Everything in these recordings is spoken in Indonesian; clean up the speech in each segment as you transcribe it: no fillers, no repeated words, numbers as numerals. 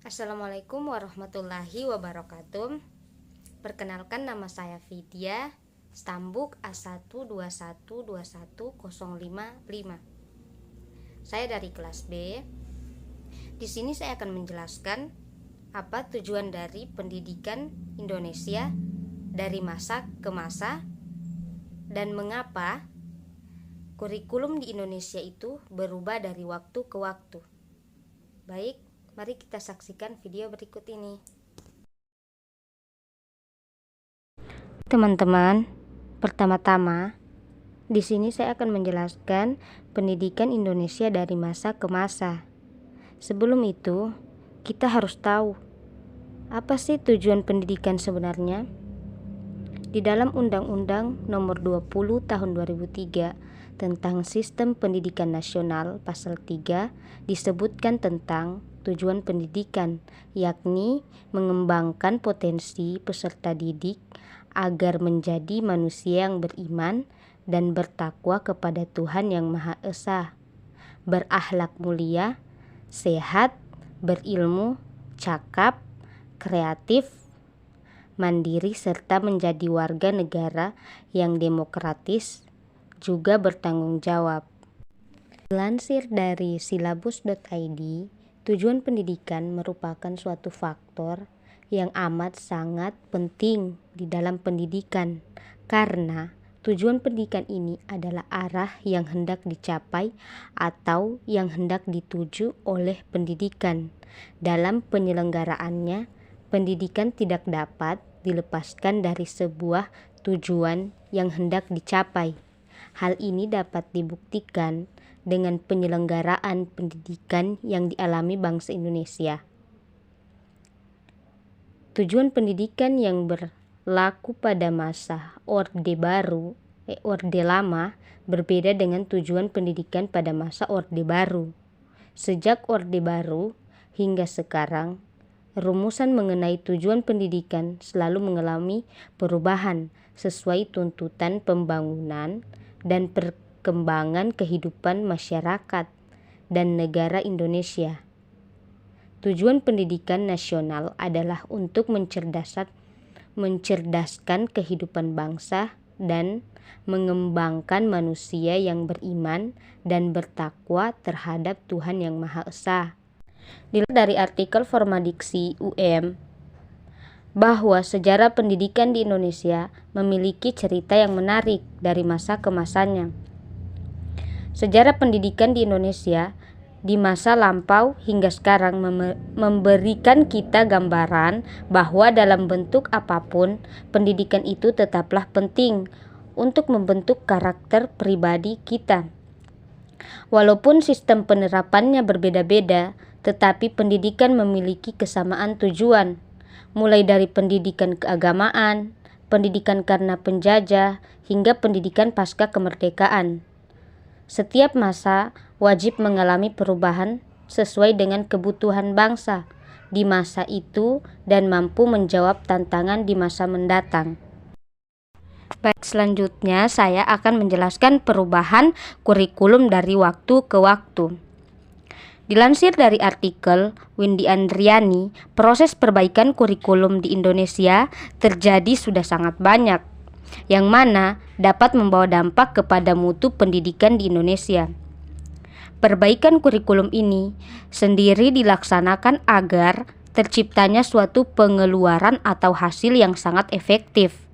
Assalamualaikum warahmatullahi wabarakatuh. Perkenalkan, nama saya Vidya, Stambuk A121210555. Saya dari kelas B. Di sini saya akan menjelaskan apa tujuan dari pendidikan Indonesia dari masa ke masa dan mengapa kurikulum di Indonesia itu berubah dari waktu ke waktu. Baik, mari kita saksikan video berikut ini. Teman-teman, pertama-tama di sini saya akan menjelaskan pendidikan Indonesia dari masa ke masa. Sebelum itu, kita harus tahu apa sih tujuan pendidikan sebenarnya? Di dalam Undang-Undang Nomor 20 Tahun 2003 tentang Sistem Pendidikan Nasional Pasal 3 disebutkan tentang tujuan pendidikan, yakni mengembangkan potensi peserta didik agar menjadi manusia yang beriman dan bertakwa kepada Tuhan Yang Maha Esa, berakhlak mulia, sehat, berilmu, cakap, kreatif, mandiri, serta menjadi warga negara yang demokratis, juga bertanggung jawab. Dilansir dari silabus.id, tujuan pendidikan merupakan suatu faktor yang amat sangat penting di dalam pendidikan, karena tujuan pendidikan ini adalah arah yang hendak dicapai atau yang hendak dituju oleh pendidikan. Dalam penyelenggaraannya, pendidikan tidak dapat dilepaskan dari sebuah tujuan yang hendak dicapai. Hal ini dapat dibuktikan dengan penyelenggaraan pendidikan yang dialami bangsa Indonesia. Tujuan pendidikan yang berlaku pada masa Orde Lama berbeda dengan tujuan pendidikan pada masa Orde Baru. Sejak Orde Baru hingga sekarang, rumusan mengenai tujuan pendidikan selalu mengalami perubahan sesuai tuntutan pembangunan dan perkembangan kehidupan masyarakat dan negara Indonesia. Tujuan pendidikan nasional adalah untuk mencerdaskan kehidupan bangsa dan mengembangkan manusia yang beriman dan bertakwa terhadap Tuhan Yang Maha Esa. Dilihat dari artikel Formadiksi UM bahwa sejarah pendidikan di Indonesia memiliki cerita yang menarik dari masa ke masanya. Sejarah pendidikan di Indonesia di masa lampau hingga sekarang memberikan kita gambaran bahwa dalam bentuk apapun, pendidikan itu tetaplah penting untuk membentuk karakter pribadi kita. Walaupun sistem penerapannya berbeda-beda, tetapi pendidikan memiliki kesamaan tujuan, mulai dari pendidikan keagamaan, pendidikan karena penjajah, hingga pendidikan pasca kemerdekaan. Setiap masa wajib mengalami perubahan sesuai dengan kebutuhan bangsa di masa itu dan mampu menjawab tantangan di masa mendatang. Baik, selanjutnya saya akan menjelaskan perubahan kurikulum dari waktu ke waktu. Dilansir dari artikel Windy Andriani, proses perbaikan kurikulum di Indonesia terjadi sudah sangat banyak, yang mana dapat membawa dampak kepada mutu pendidikan di Indonesia. Perbaikan kurikulum ini sendiri dilaksanakan agar terciptanya suatu pengeluaran atau hasil yang sangat efektif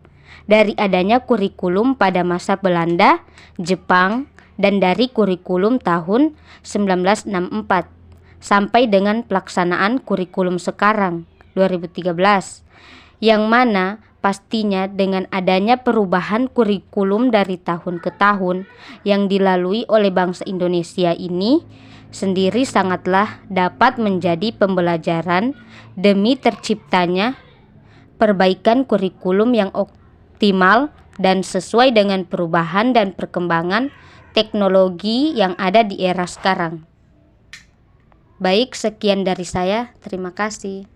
dari adanya kurikulum pada masa Belanda, Jepang, dan dari kurikulum tahun 1964 sampai dengan pelaksanaan kurikulum sekarang 2013, yang mana pastinya dengan adanya perubahan kurikulum dari tahun ke tahun yang dilalui oleh bangsa Indonesia ini sendiri sangatlah dapat menjadi pembelajaran demi terciptanya perbaikan kurikulum yang optimal dan sesuai dengan perubahan dan perkembangan teknologi yang ada di era sekarang. Baik, sekian dari saya. Terima kasih.